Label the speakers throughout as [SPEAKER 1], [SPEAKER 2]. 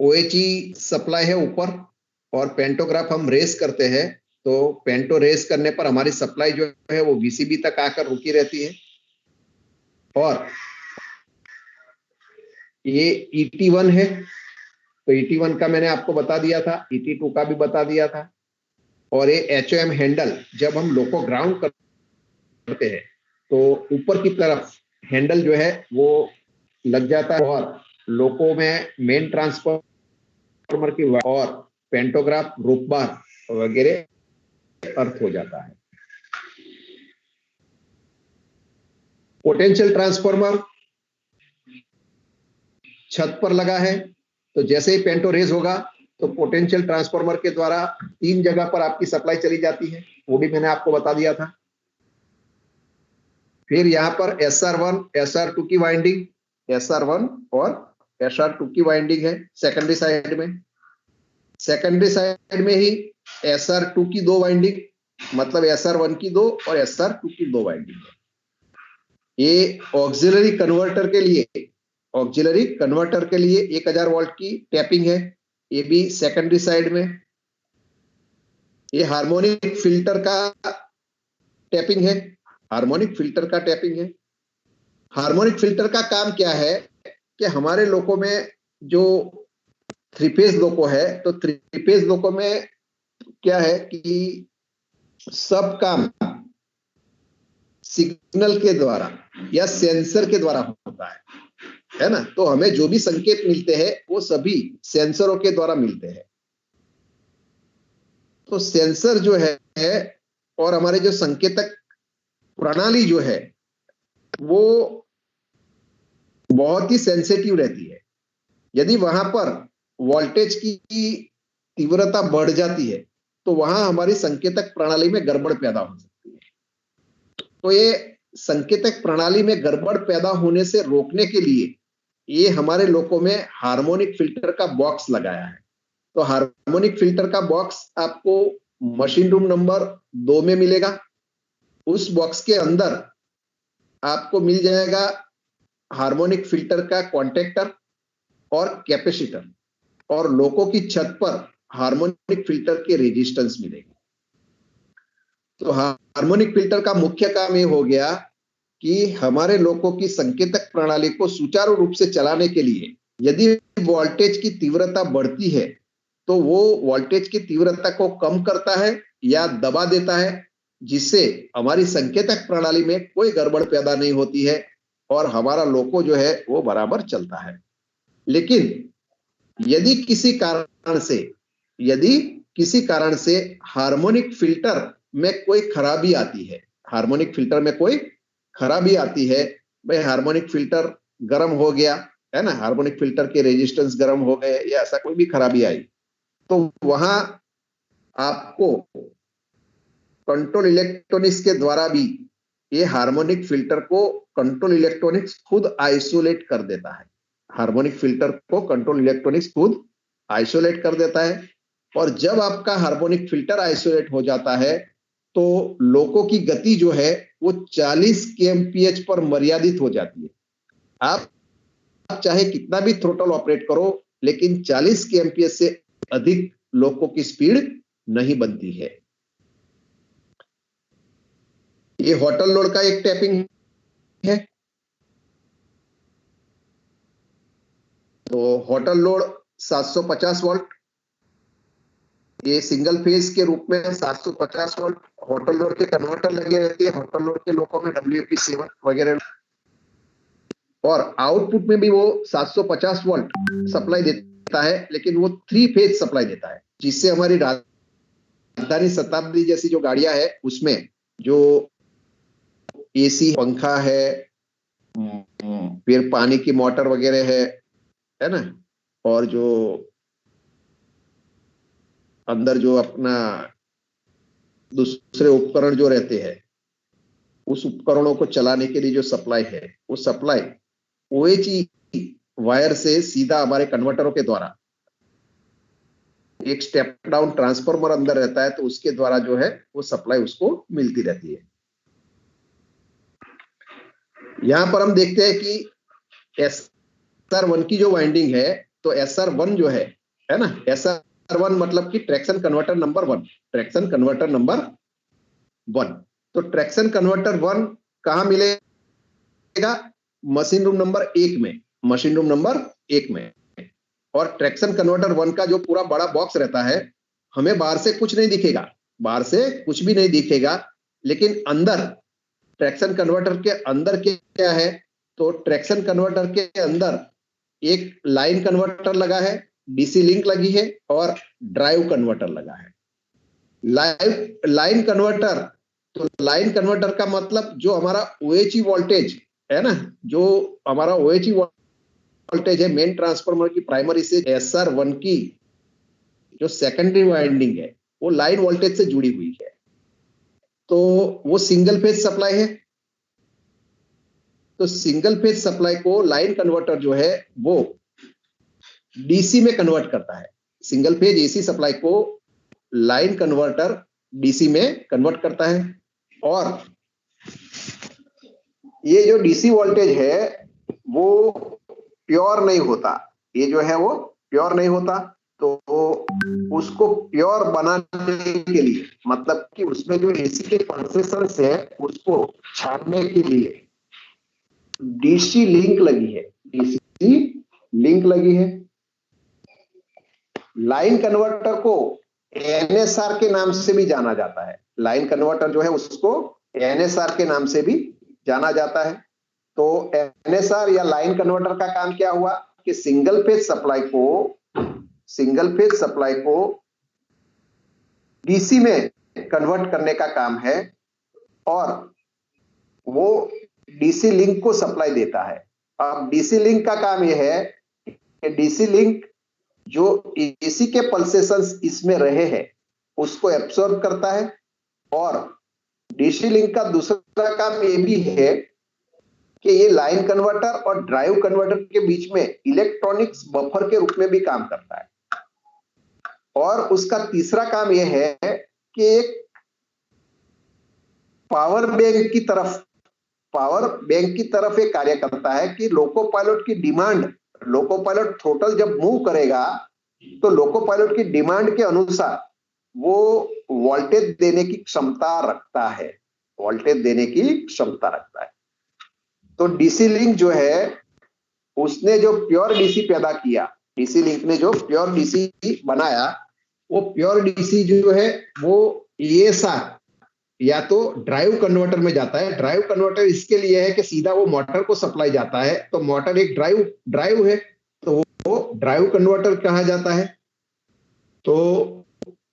[SPEAKER 1] OHE supply है ऊपर और पेंटोग्राफ हम रेस करते हैं, तो पेंटो रेस करने पर हमारी सप्लाई जो है वो VCB तक आकर रुकी रहती है। और ये ET1 है, तो ET1 का मैंने आपको बता दिया था, ET2 का भी बता दिया था। और ये HOM हैंडल जब हम लोको ग्राउंड करते हैं तो ऊपर की तरफ हैंडल जो है वो लग जाता है और लोको में मेन ट्रांसफार्मर की और पेंटोग्राफ रूप बार वगैरह अर्थ हो जाता है। पोटेंशियल ट्रांसफार्मर छत पर लगा है, तो जैसे ही पेंटो रेज होगा तो पोटेंशियल ट्रांसफार्मर के द्वारा 3 जगह पर आपकी सप्लाई चली जाती है, वो भी मैंने आपको बता दिया था। फिर यहां पर SR1 SR2 की वाइंडिंग, SR1 और SR2 की वाइंडिंग है सेकेंडरी साइड में। सेकेंडरी साइड में ही SR2 की 2 वाइंडिंग, मतलब SR1 की 2 और SR2 की 2 वाइंडिंग है। ये ऑक्सिलरी कन्वर्टर के लिए 1000 वोल्ट की टैपिंग है, ये भी सेकेंडरी साइड में। ये हार्मोनिक फिल्टर का टैपिंग है, हार्मोनिक फिल्टर का काम क्या है कि हमारे लोको में जो 3 फेज लोको है, तो 3 फेज लोको में क्या है कि सब काम सिग्नल के द्वारा या सेंसर के द्वारा होता है ना। तो हमें जो भी संकेत मिलते हैं वो सभी सेंसरों के द्वारा मिलते हैं। तो सेंसर जो है और हमारे जो संकेतक प्रणाली जो है वो बहुत ही सेंसिटिव रहती है। यदि वहां पर वोल्टेज की तीव्रता बढ़ जाती है तो वहां हमारी संकेतक प्रणाली में गड़बड़ पैदा हो सकती है। तो ये संकेतक प्रणाली में गड़बड़ पैदा होने से रोकने के लिए ये हमारे लोको में हार्मोनिक फिल्टर का बॉक्स लगाया है। तो हार्मोनिक फिल्टर का बॉक्स आपको मशीन रूम नंबर 2 में मिलेगा। उस बॉक्स के अंदर आपको मिल जाएगा हार्मोनिक फिल्टर का कॉन्टेक्टर और कैपेसिटर, और लोको की छत पर हार्मोनिक फिल्टर के रेजिस्टेंस मिलेगी। तो हार्मोनिक फिल्टर का मुख्य काम ये हो गया कि हमारे लोको की संकेतक प्रणाली को सुचारू रूप से चलाने के लिए यदि वोल्टेज की तीव्रता बढ़ती है तो वो वोल्टेज की तीव्रता को कम करता है या दबा देता है, जिससे हमारी संकेतक प्रणाली में कोई गड़बड़ पैदा नहीं होती है और हमारा लोको जो है वो बराबर चलता है। लेकिन यदि किसी कारण से हार्मोनिक फिल्टर में कोई खराबी आती है, भाई हार्मोनिक फिल्टर गर्म हो गया है ना, हार्मोनिक फिल्टर के रेजिस्टेंस गर्म हो गए या ऐसा कोई भी खराबी आई, तो वहां आपको कंट्रोल इलेक्ट्रॉनिक्स के द्वारा भी ये हार्मोनिक फिल्टर को कंट्रोल इलेक्ट्रॉनिक्स खुद आइसोलेट कर देता है। हार्मोनिक फिल्टर को कंट्रोल इलेक्ट्रॉनिक्स खुद आइसोलेट कर देता है। और जब आपका हार्मोनिक फिल्टर आइसोलेट हो जाता है तो लोको की गति जो है वो 40 kmph पर मर्यादित हो जाती है। आप चाहे कितना भी थ्रोटल ऑपरेट करो, लेकिन 40 kmph से अधिक लोको की स्पीड नहीं बनती है। ये होटल लोड का एक टैपिंग है। तो होटल लोड 750 वोल्ट, ये सिंगल फेज के रूप में 750 वोल्ट होटल लोड के कन्वर्टर लगे रहते हैं। होटल लोड के लोगों में WP7 वगैरह, और आउटपुट में भी वो 750 वोल्ट सप्लाई देता है, लेकिन वो 3 फेज सप्लाई देता है, जिससे हमारी राजधानी शताब्दी जैसी जो गाड़ियां है उसमें जो AC पंखा है, फिर पानी की मोटर वगैरह है ना, और जो अंदर जो अपना दूसरे उपकरण जो रहते हैं, उस उपकरणों को चलाने के लिए जो सप्लाई है, वो सप्लाई OHE वायर से सीधा हमारे कन्वर्टरों के द्वारा, एक स्टेप डाउन ट्रांसफार्मर अंदर रहता है, तो उसके द्वारा जो है वो सप्लाई उसको मिलती रहती है। यहां पर हम देखते हैं कि SR1 की जो वाइंडिंग है, तो तो SR1 जो है ना, SR1 मतलब कि traction converter number 1, traction converter number 1। तो ट्रैक्शन कन्वर्टर 1 कहां मिलेगा? मशीन रूम नंबर 1 में, मशीन रूम नंबर 1 में। और ट्रैक्शन कन्वर्टर 1 का जो पूरा बड़ा बॉक्स रहता है, हमें बाहर से कुछ नहीं दिखेगा, बाहर से कुछ भी नहीं दिखेगा, लेकिन अंदर ट्रैक्शन कन्वर्टर के अंदर क्या है? तो ट्रैक्शन कन्वर्टर के अंदर एक लाइन कन्वर्टर लगा है, डीसी लिंक लगी है और ड्राइव कन्वर्टर लगा है। लाइन कन्वर्टर, तो लाइन कन्वर्टर का मतलब जो हमारा OHE वोल्टेज है ना, जो हमारा OHE वोल्टेज है मेन ट्रांसफार्मर की प्राइमरी से SR1 की जो सेकेंडरी वाइंडिंग है वो लाइन वोल्टेज से जुड़ी हुई है। तो वो सिंगल फेज सप्लाई है। तो सिंगल फेज सप्लाई को लाइन कन्वर्टर जो है वो डीसी में कन्वर्ट करता है। सिंगल फेज एसी सप्लाई को लाइन कन्वर्टर डीसी में कन्वर्ट करता है। और ये जो डीसी वोल्टेज है वो प्योर नहीं होता, ये जो है वो प्योर नहीं होता। तो उसको प्योर बनाने के लिए, मतलब कि उसमें जो एसी के पल्सेशंस है उसको छानने के लिए डीसी लिंक लगी है, डीसी लिंक लगी है। लाइन कन्वर्टर को एनएसआर के नाम से भी जाना जाता है। लाइन कन्वर्टर जो है उसको एनएसआर के नाम से भी जाना जाता है। तो एनएसआर या लाइन कन्वर्टर का काम क्या हुआ कि सिंगल फेज सप्लाई को डीसी में कन्वर्ट करने का काम है और वो डीसी लिंक को सप्लाई देता है। अब डीसी लिंक का काम यह है कि डीसी लिंक जो एसी के पल्सेशंस इसमें रहे हैं उसको एब्सॉर्ब करता है। और डीसी लिंक का दूसरा काम ये भी है कि ये लाइन कन्वर्टर और ड्राइव कन्वर्टर के बीच में इलेक्ट्रॉनिक्स बफर के रूप में भी काम करता है। और उसका तीसरा काम यह है कि एक पावर बैंक की तरफ ये कार्य करता है कि लोको पायलट की डिमांड, लोको पायलट थ्रोटल जब मूव करेगा तो लोको पायलट की डिमांड के अनुसार वो वोल्टेज देने की क्षमता रखता है, वोल्टेज देने की क्षमता रखता है। तो डीसी लिंक जो है उसने जो प्योर डीसी पैदा किया, डीसी लिंक ने जो प्योर डीसी बनाया, वो प्योर डीसी जो है वो ESR या तो ड्राइव कन्वर्टर में जाता है। ड्राइव कन्वर्टर इसके लिए है कि सीधा वो मोटर को सप्लाई जाता है, तो मोटर एक ड्राइव है तो वो ड्राइव कन्वर्टर कहा जाता है। तो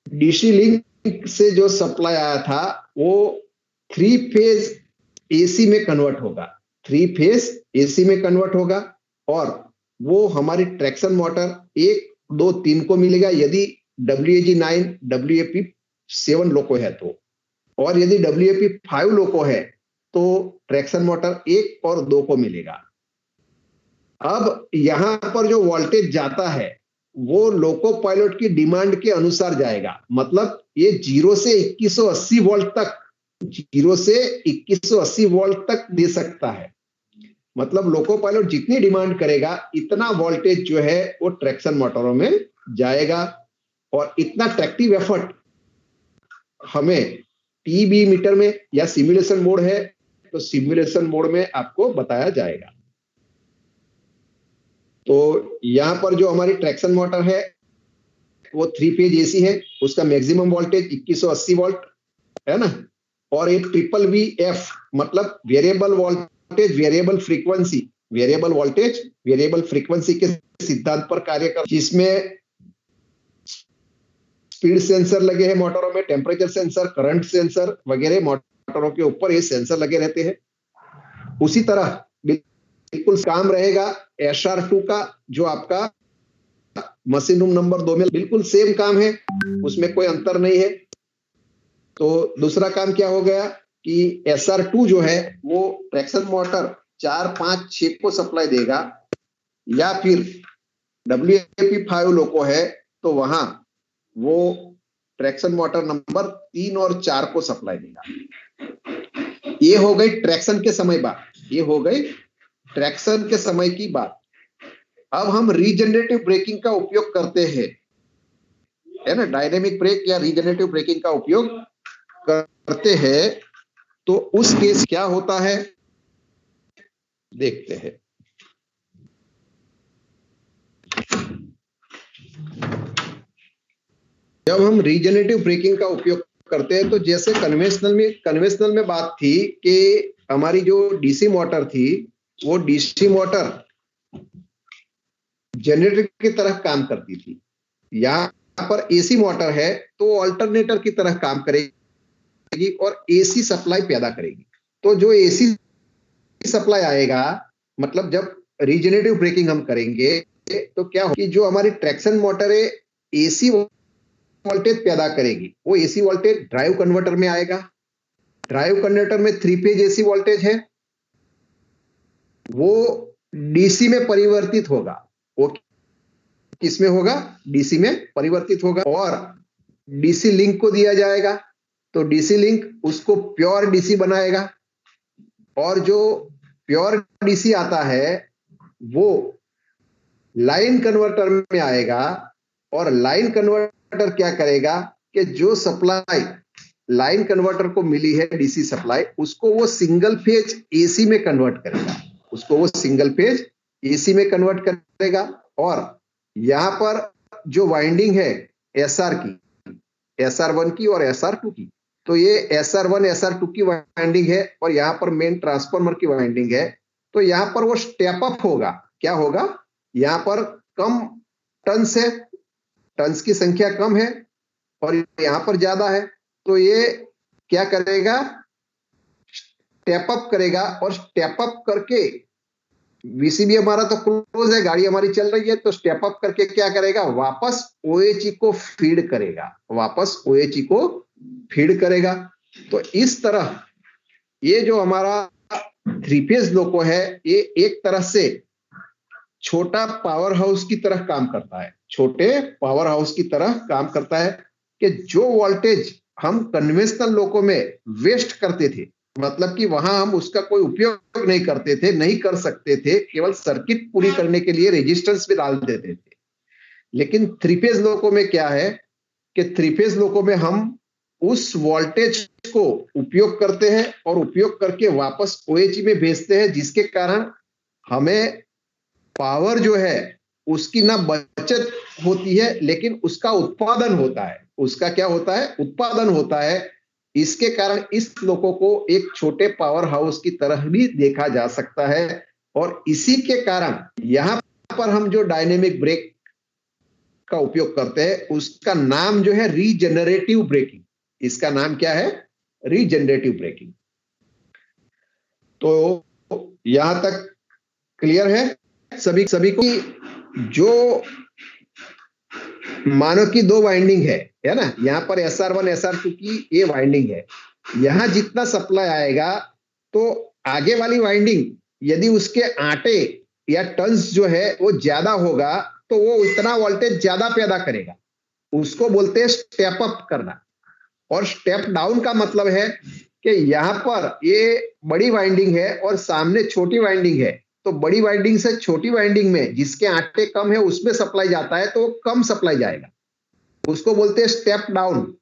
[SPEAKER 1] डीसी लिंक से जो सप्लाई आया था वो 3 फेज एसी में कन्वर्ट होगा, 3 फेज एसी में कन्वर्ट होगा और वो हमारी ट्रैक्शन मोटर 1, 2, 3 को मिलेगा यदि WAG9 WAP7 लोको है तो, और यदि WAP5 लोको है तो ट्रैक्शन मोटर 1 और 2 को मिलेगा। अब यहां पर जो वोल्टेज जाता है वो लोको पायलट की डिमांड के अनुसार जाएगा। मतलब ये 0 से 2180 वोल्ट तक, 0 से 2180 वोल्ट तक दे सकता है। मतलब लोको पायलट जितनी डिमांड करेगा इतना वोल्टेज जो है वो ट्रैक्शन मोटरों में जाएगा। और इतना ट्रैक्टिव एफर्ट हमें TB मीटर में या सिमुलेशन मोड है तो सिमुलेशन मोड में आपको बताया जाएगा। तो यहां पर जो हमारी ट्रैक्शन मोटर है वो 3 फेज एसी है, उसका मैक्सिमम वोल्टेज 2180 वोल्ट है ना। और एक VVF मतलब variable voltage variable frequency, variable voltage variable frequency के सिद्धांत पर कार्य कर, जिसमें स्पीड सेंसर लगे हैं मोटरों में, टेम्परेचर सेंसर, करंट सेंसर वगैरह मोटरों के ऊपर ये सेंसर लगे रहते हैं। उसी तरह बिल्कुल काम रहेगा SR2 का जो आपका मशीन रूम नंबर 2 में बिल्कुल सेम काम है, उसमें कोई अंतर नहीं है। तो दूसरा काम क्या हो गया कि SR2 जो है वो ट्रैक्शन मोटर 4, 5, 6 को सप्लाई देगा, या फिर WAP5 लोको है तो वहां वो ट्रैक्शन मोटर नंबर 3 और 4 को सप्लाई देगा। ये हो गई ट्रैक्शन के समय बात, ये हो गई ट्रैक्शन के समय की बात। अब हम रीजनरेटिव ब्रेकिंग का उपयोग करते हैं, है ना, डायनेमिक ब्रेक या रीजनरेटिव ब्रेकिंग का उपयोग करते हैं, तो उस केस क्या होता है देखते हैं। जब हम रीजनरेटिव ब्रेकिंग का उपयोग करते हैं तो जैसे कन्वेंशनल में बात थी कि हमारी जो डीसी मोटर थी वो डीसी मोटर जनरेटर की तरह काम करती थी। यहां पर एसी मोटर है तो अल्टरनेटर की तरह काम करेगी और एसी सप्लाई पैदा करेगी। तो जो एसी सप्लाई आएगा, मतलब जब रीजनरेटिव ब्रेकिंग हम करेंगे तो क्या होगा कि जो हमारी ट्रैक्शन मोटर है एसी वोल्टेज पैदा करेगी, वो एसी वोल्टेज ड्राइव कन्वर्टर में आएगा। ड्राइव कन्वर्टर में 3 फेज एसी वोल्टेज है, वो डीसी में परिवर्तित होगा। वो किसमें होगा? डीसी में परिवर्तित होगा और डीसी लिंक को दिया जाएगा, तो डीसी लिंक उसको प्योर डीसी बनाएगा। और जो प्योर डीसी आता है वो लाइन कन्वर्टर में आएगा और लाइन कन्वर्टर क्या करेगा कि जो सप्लाई लाइन कन्वर्टर को मिली है डीसी सप्लाई, उसको वो सिंगल फेज एसी में कन्वर्ट करेगा, उसको वो सिंगल फेज एसी में कन्वर्ट करेगा। और यहां पर जो वाइंडिंग है एसआर की, SR1 की और SR2 की, तो ये SR1 SR2 की वाइंडिंग है और यहां पर मेन ट्रांसफार्मर की वाइंडिंग है। तो यहां पर वो स्टेप अप होगा। क्या होगा? यहां पर कम टर्न्स है, टर्न्स की संख्या कम है और यहां पर ज्यादा है, तो ये क्या करेगा? स्टेप अप करेगा और स्टेप अप करके वीसीबी हमारा तो क्लोज है, गाड़ी हमारी चल रही है, तो स्टेप अप करके क्या करेगा? वापस ओएचई को फीड करेगा, वापस ओएचई को फीड करेगा। तो इस तरह ये जो हमारा 3 फेज लोको है ये एक तरह से छोटा पावर हाउस की तरह काम करता है, छोटे पावर हाउस की तरह काम करता है कि जो वोल्टेज हम कन्वेंशनल लोको में वेस्ट करते थे, मतलब कि वहां हम उसका कोई उपयोग नहीं करते थे, नहीं कर सकते थे, केवल सर्किट पूरी करने के लिए रेजिस्टेंस भी डाल देते थे। लेकिन 3 फेज लोको में क्या है कि 3 फेज लोको में हम उस वोल्टेज को उपयोग करते हैं और उपयोग करके वापस ओएचई में भेजते हैं, जिसके कारण हमें पावर जो है उसकी ना बचत होती है लेकिन उसका उत्पादन होता है। उसका क्या होता है? उत्पादन होता है। इसके कारण इस लोको को एक छोटे पावर हाउस की तरह भी देखा जा सकता है और इसी के कारण यहां पर हम जो डायनेमिक ब्रेक का उपयोग करते हैं उसका नाम जो है रीजनरेटिव ब्रेकिंग। इसका नाम क्या है? Regenerative braking. तो यहां तक क्लियर है सभी को? जो मानो की 2 वाइंडिंग है ना, यहां पर SR1 SR2 की ये वाइंडिंग है, यहां जितना सप्लाई आएगा तो आगे वाली वाइंडिंग यदि उसके आटे या टर्न्स जो है वो ज्यादा होगा तो वो उतना वोल्टेज ज्यादा पैदा करेगा, उसको बोलते हैं स्टेप अप करना। और स्टेप डाउन का मतलब है कि यहां पर ये बड़ी वाइंडिंग है और सामने छोटी वाइंडिंग है, तो बड़ी वाइंडिंग से छोटी वाइंडिंग में जिसके आटे कम है उसमें सप्लाई जाता है तो कम सप्लाई जाएगा, उसको बोलते हैं स्टेप डाउन।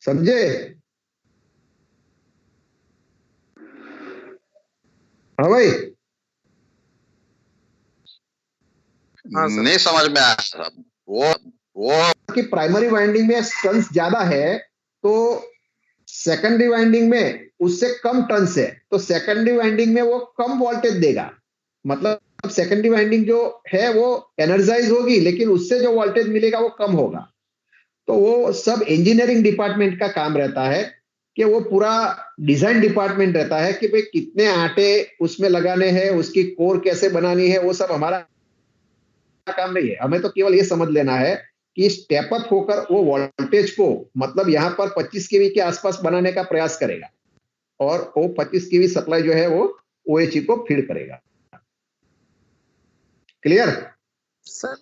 [SPEAKER 1] समझे? हाँ भाई।
[SPEAKER 2] नहीं समझ में आया। वो
[SPEAKER 1] कि प्राइमरी वाइंडिंग में टर्न्स ज्यादा है तो सेकेंडरी वाइंडिंग में उससे कम टर्न्स है, तो सेकेंडरी वाइंडिंग में वो कम वोल्टेज देगा। मतलब सेकेंडरी वाइंडिंग जो है वो एनर्जाइज होगी लेकिन उससे जो वोल्टेज मिलेगा वो कम होगा। तो वो सब इंजीनियरिंग डिपार्टमेंट का काम रहता है कि वो पूरा डिजाइन डिपार्टमेंट रहता है कि भाई कितने आटे उसमें लगाने हैं, उसकी कोर कैसे बनानी है, वो सब हमारा काम नहीं है। हमें तो केवल ये समझ लेना है कि स्टेप अप होकर वो वोल्टेज को मतलब यहां पर 25 केवी के आसपास बनाने का प्रयास करेगा और वो 25 केवी सप्लाई जो है वो ओएचई को फीड करेगा। Clear?
[SPEAKER 3] Sir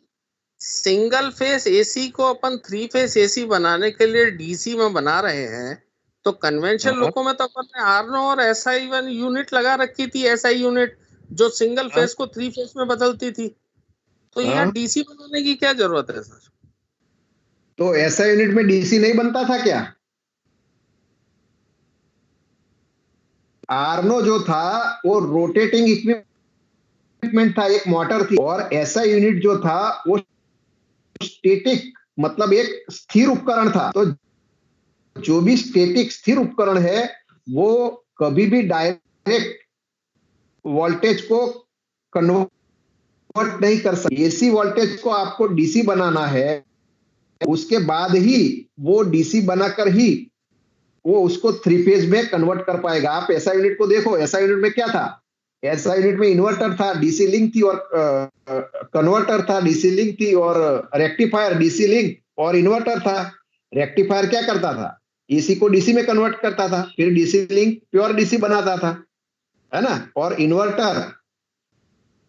[SPEAKER 3] single phase AC को अपन 3 फेस एसी बनाने के लिए डीसी में बना रहे हैं, तो कन्वेंशनल लोको में तो अपन ने आरनो और SI1 यूनिट लगा रखी थी, SI यूनिट, जो सिंगल फेस को 3 फेस में बदलती थी। तो यहाँ डीसी बनाने की क्या जरूरत है सर?
[SPEAKER 1] तो ऐसा यूनिट में डीसी नहीं बनता था क्या? आर्नो जो था वो रोटेटिंग इक्विपमेंट था, एक मोटर थी, और ऐसा यूनिट जो था वो स्टैटिक मतलब एक स्थिर उपकरण था। तो जो भी स्टैटिक स्थिर उपकरण है वो कभी भी डायरेक्ट वोल्टेज को कन्वर्ट नहीं कर सकता। एसी वोल्टेज को आपको डीसी बनाना है, उसके बाद ही वो डीसी बनाकर ही वो उसको 3 फेज में कन्वर्ट कर पाएगा। आप ऐसा यूनिट को देखो, ऐसा यूनिट में क्या था? ऐसा यूनिट में इन्वर्टर था, डीसी लिंक थी, और कन्वर्टर था, डीसी लिंक थी, और रेक्टिफायर, डीसी लिंक और इन्वर्टर था। रेक्टिफायर क्या करता था? एसी को डीसी में कन्वर्ट करता था, फिर डीसी लिंक प्योर डीसी बनाता था, है ना? और इन्वर्टर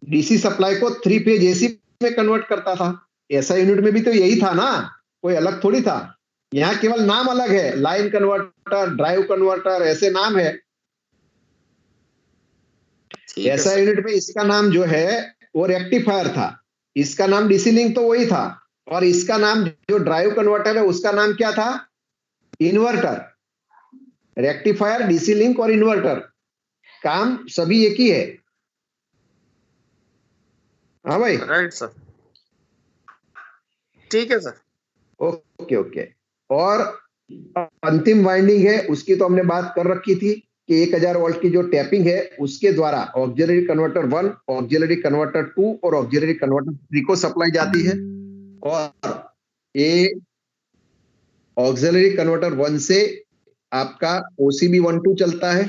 [SPEAKER 1] डीसी सप्लाई को 3 फेज एसी में कन्वर्ट करता था। ऐसा यूनिट में भी तो यही था ना, कोई अलग थोड़ी था। यहाँ केवल नाम अलग है, लाइन कन्वर्टर, ड्राइव कन्वर्टर, ऐसे नाम है। ऐसा यूनिट में इसका नाम जो है वो रेक्टिफायर था, इसका नाम डीसी लिंक तो वही था, और इसका नाम जो ड्राइव कन्वर्टर है उसका नाम क्या था? इन्वर्टर। रेक्टिफायर, डीसी लिंक और इन्वर्टर, काम सभी एक ही है। हाँ भाई,
[SPEAKER 3] राइट सर, ठीक है सर।
[SPEAKER 1] Okay okay. और अंतिम वाइंडिंग है उसकी तो हमने बात कर रखी थी कि 1000 वोल्ट की जो टैपिंग है उसके द्वारा ऑक्सिलरी कन्वर्टर 1, ऑक्सिलरी कन्वर्टर 2 और ऑक्सिलरी कन्वर्टर 3 को सप्लाई जाती है। और ये ऑक्सिलरी कन्वर्टर 1 से आपका OCB 12 चलता है,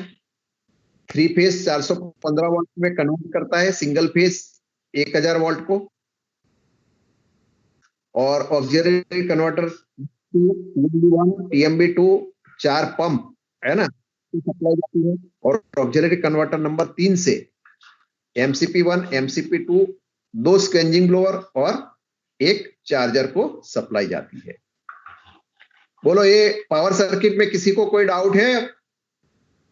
[SPEAKER 1] 3 फेज 415 वोल्ट में कन्वर्ट करता है सिंगल फेज 1000 वोल्ट को। और ऑक्सिलरी कन्वर्टर TMB2 4 पंप है ना, सप्लाई जाती है। और ऑक्सिलरी कन्वर्टर नंबर 3 से MCP1, MCP2 2 स्क्वेंजिंग ब्लोअर और एक चार्जर को सप्लाई जाती है। बोलो, ये पावर सर्किट में किसी को कोई डाउट है?